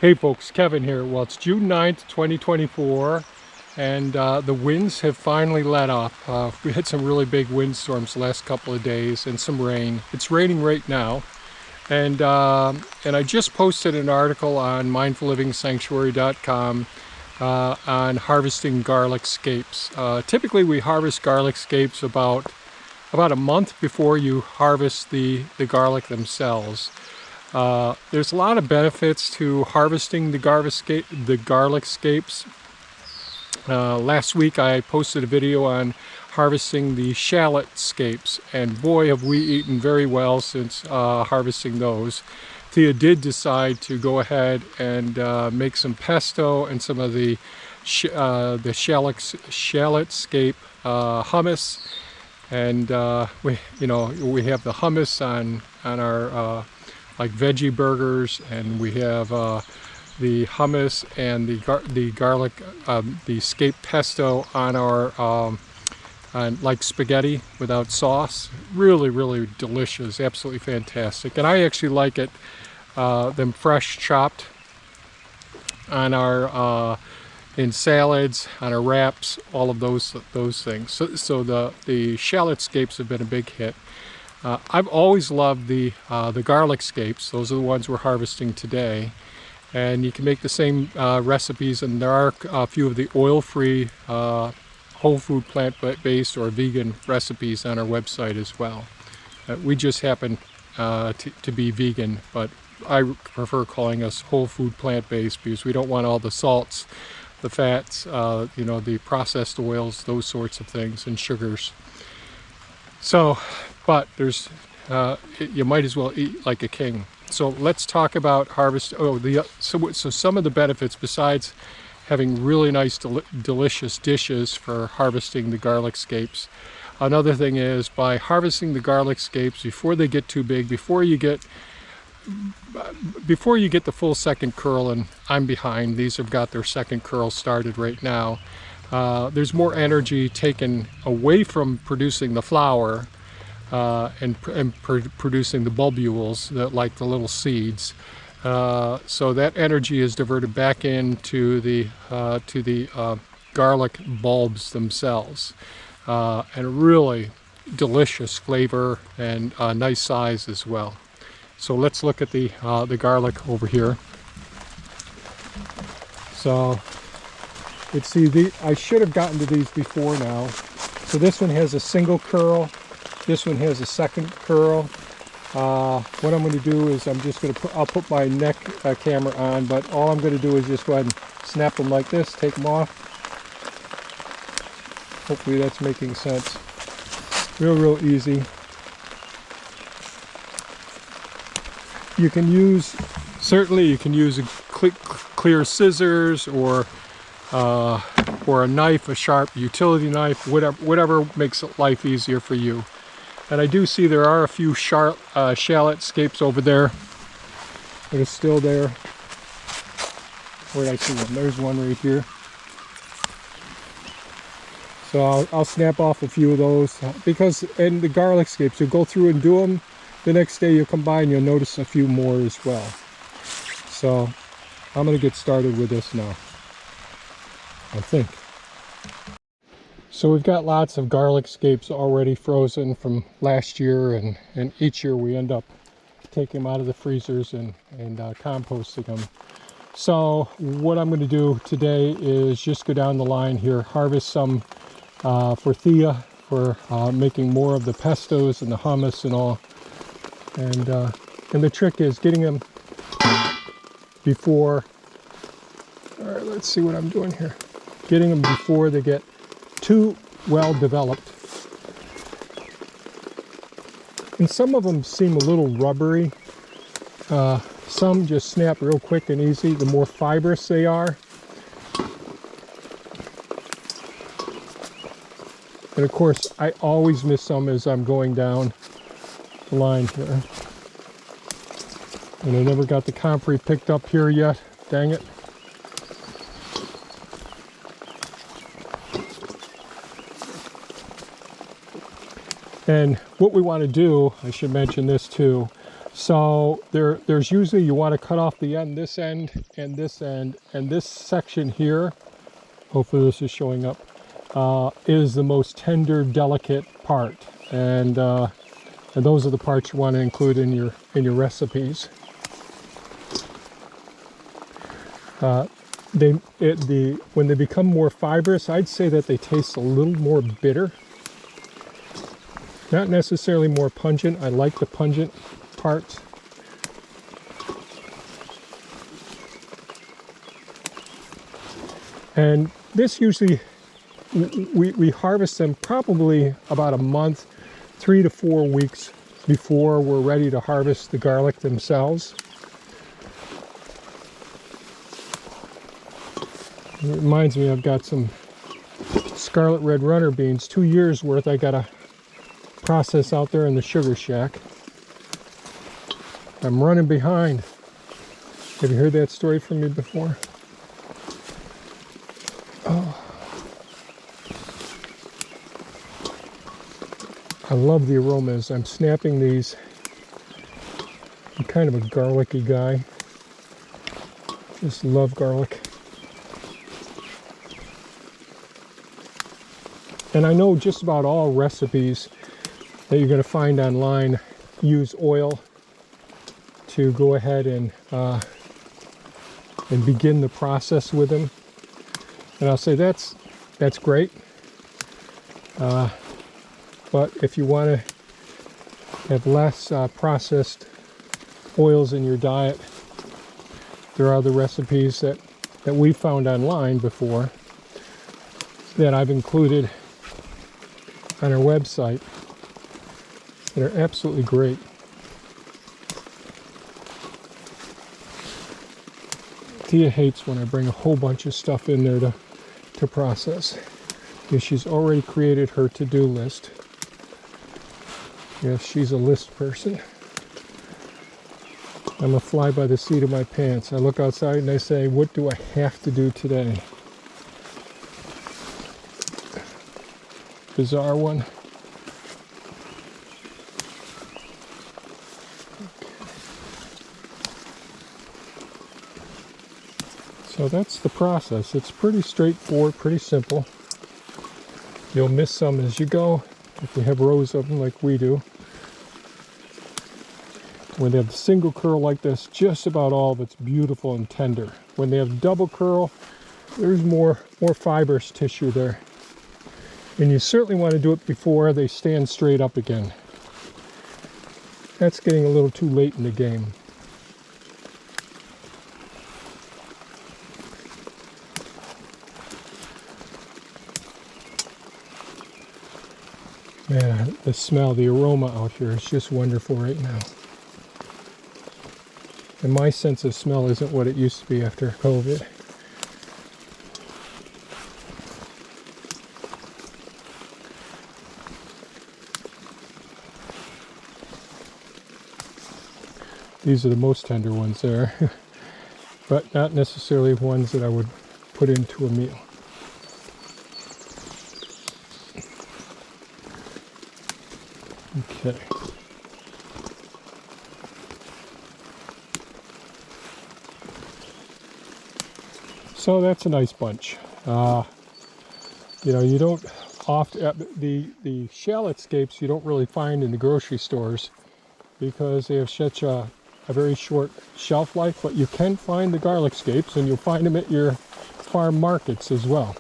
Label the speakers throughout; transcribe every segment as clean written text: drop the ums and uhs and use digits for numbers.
Speaker 1: Hey folks, Kevin here. Well, it's June 9th, 2024, and the winds have finally let up. We had some really big windstorms the last couple of days and some rain. It's raining right now, and I just posted an article on mindfullivingsanctuary.com on harvesting garlic scapes. Typically we harvest garlic scapes about a month before you harvest the garlic themselves. There's a lot of benefits to harvesting the garlic scapes. Last week I posted a video on harvesting the shallot scapes, and boy have we eaten very well since harvesting those. Thea did decide to go ahead and make some pesto and some of the shallot scape hummus, and we have the hummus on our like veggie burgers, and we have the hummus and the garlic, the scape pesto on our on like spaghetti without sauce. Really delicious, absolutely fantastic. And I actually like it them fresh chopped on our in salads, on our wraps, all of those things. So the shallot scapes have been a big hit. I've always loved the garlic scapes. Those are the ones we're harvesting today, and you can make the same recipes, and there are a few of the oil-free, whole food, plant-based or vegan recipes on our website as well. We just happen to be vegan, but I prefer calling us whole food plant-based because we don't want all the salts, the fats, the processed oils, those sorts of things, and sugars. So, but there's, you might as well eat like a king. So let's talk about harvest. So some of the benefits, besides having really nice, delicious dishes for harvesting the garlic scapes. Another thing is, by harvesting the garlic scapes before they get too big, before you get the full second curl, and I'm behind. These have got their second curl started right now. There's more energy taken away from producing the flour and producing the bulbules, like the little seeds. So that energy is diverted back into the garlic bulbs themselves, and really delicious flavor and nice size as well. So let's look at the garlic over here. So let's see, I should have gotten to these before now. So this one has a single curl. This one has a second curl. What I'm going to do is I'll put my neck camera on, but all I'm going to do is just go ahead and snap them like this, take them off. Hopefully that's making sense. Real easy. You can use a clear scissors or a knife, a sharp utility knife, whatever makes life easier for you. And I do see there are a few shallot scapes over there that are still there. Where did I see one? There's one right here. So I'll snap off a few of those, because in the garlic scapes, you'll go through and do them. The next day you'll come by and you'll notice a few more as well. So I'm going to get started with this now, I think. So we've got lots of garlic scapes already frozen from last year, and each year we end up taking them out of the freezers and composting them. So what I'm going to do today is just go down the line here, harvest some for Thea, for making more of the pestos and the hummus and all. And the trick is getting them before, all right, let's see what I'm doing here. Getting them before they get too well developed. And some of them seem a little rubbery. Some just snap real quick and easy, the more fibrous they are. And of course, I always miss some as I'm going down the line here. And I never got the comfrey picked up here yet. Dang it. And what we want to do, I should mention this too, So there's usually, you want to cut off the end, this end, and this end, and this section here, hopefully this is showing up, is the most tender, delicate part, and those are the parts you want to include in your recipes. When they become more fibrous, I'd say that they taste a little more bitter. Not necessarily more pungent. I like the pungent parts. And this usually, we harvest them probably about a month, 3 to 4 weeks before we're ready to harvest the garlic themselves. It reminds me, I've got some scarlet red runner beans, 2 years worth I gotta process out there in the sugar shack. I'm running behind. Have you heard that story from me before? Oh. I love the aromas. I'm snapping these. I'm kind of a garlicky guy. Just love garlic. And I know just about all recipes that you're going to find online use oil to go ahead and begin the process with them. And I'll say that's great. But if you want to have less processed oils in your diet, there are other recipes that we found online before that I've included on our website that are absolutely great. Tia hates when I bring a whole bunch of stuff in there to process, because she's already created her to-do list. Yes, she's a list person. I'm a fly by the seat of my pants. I look outside and I say, what do I have to do today? Bizarre one. So that's the process. It's pretty straightforward, pretty simple. You'll miss some as you go if you have rows of them like we do. When they have single curl like this, just about all of it's beautiful and tender. When they have double curl, there's more fibrous tissue there. And you certainly want to do it before they stand straight up again. That's getting a little too late in the game. Man, the smell, the aroma out here is just wonderful right now. And my sense of smell isn't what it used to be after COVID. These are the most tender ones there, but not necessarily ones that I would put into a meal. Okay. So that's a nice bunch. You know, you don't often, the shallot scapes you don't really find in the grocery stores because they have such a very short shelf life, but you can find the garlic scapes and you'll find them at your farm markets as well.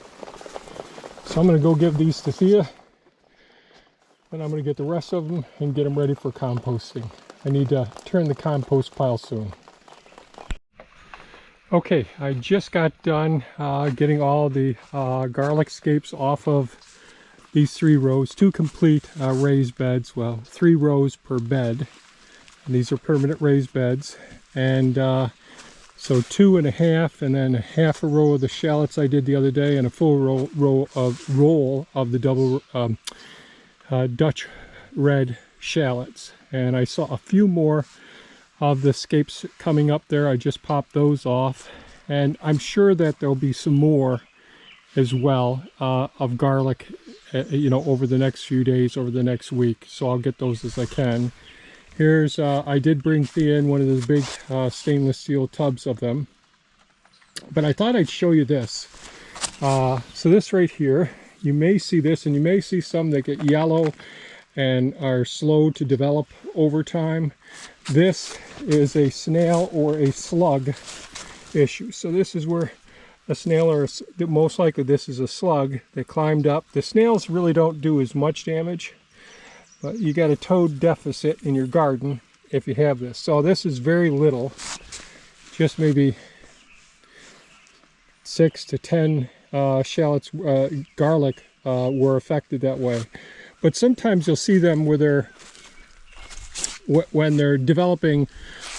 Speaker 1: So I'm going to go give these to Thea, and I'm going to get the rest of them and get them ready for composting. I need to turn the compost pile soon. Okay, I just got done getting all the garlic scapes off of these 3 rows, 2 complete raised beds, well, 3 rows per bed. And these are permanent raised beds. And so 2.5, and then half a row of the shallots I did the other day, and a full roll of the double Dutch red shallots. And I saw a few more of the scapes coming up there. I just popped those off, and I'm sure that there'll be some more as well of garlic, you know, over the next few days, over the next week. So I'll get those as I can. Here's, I did bring Thea in one of those big stainless steel tubs of them. But I thought I'd show you this. So this right here, you may see this, and you may see some that get yellow and are slow to develop over time. This is a snail or a slug issue. So this is where a snail, or most likely this is a slug that climbed up. The snails really don't do as much damage, but you got a toad deficit in your garden if you have this. So this is very little, just maybe 6 to 10 shallots, garlic were affected that way. But sometimes you'll see them where when they're developing,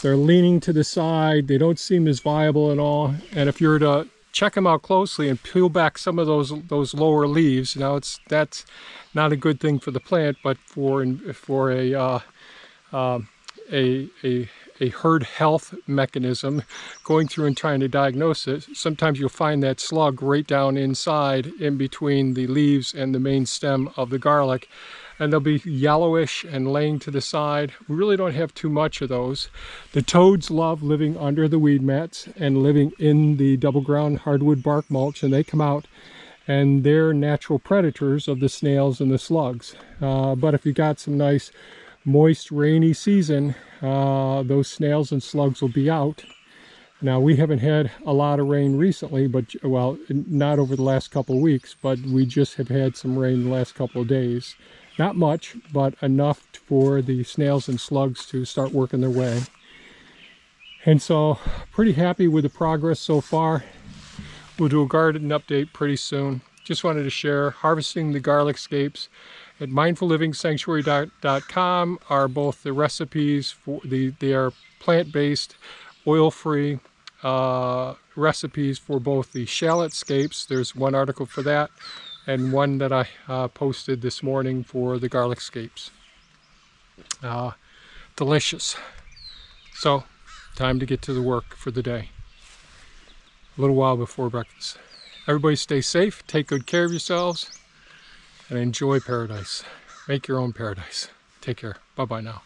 Speaker 1: they're leaning to the side, they don't seem as viable and all. And if you were to check them out closely and peel back some of those lower leaves, that's not a good thing for the plant, but for a herd health mechanism, going through and trying to diagnose it, sometimes you'll find that slug right down inside in between the leaves and the main stem of the garlic, and they'll be yellowish and laying to the side. We really don't have too much of those. The toads love living under the weed mats and living in the double ground hardwood bark mulch, and they come out and they're natural predators of the snails and the slugs. But if you got some nice moist rainy season, those snails and slugs will be out. Now, we haven't had a lot of rain recently, but, well, not over the last couple of weeks, but we just have had some rain the last couple of days. Not much, but enough for the snails and slugs to start working their way. And so, pretty happy with the progress so far. We'll do a garden update pretty soon. Just wanted to share harvesting the garlic scapes at mindfullivingsanctuary.com are both the recipes for they are plant-based, oil-free recipes for both the shallot scapes. There's one article for that, and one that I posted this morning for the garlic scapes. Delicious. So, time to get to the work for the day. A little while before breakfast. Everybody stay safe, take good care of yourselves, and enjoy paradise. Make your own paradise. Take care. Bye-bye now.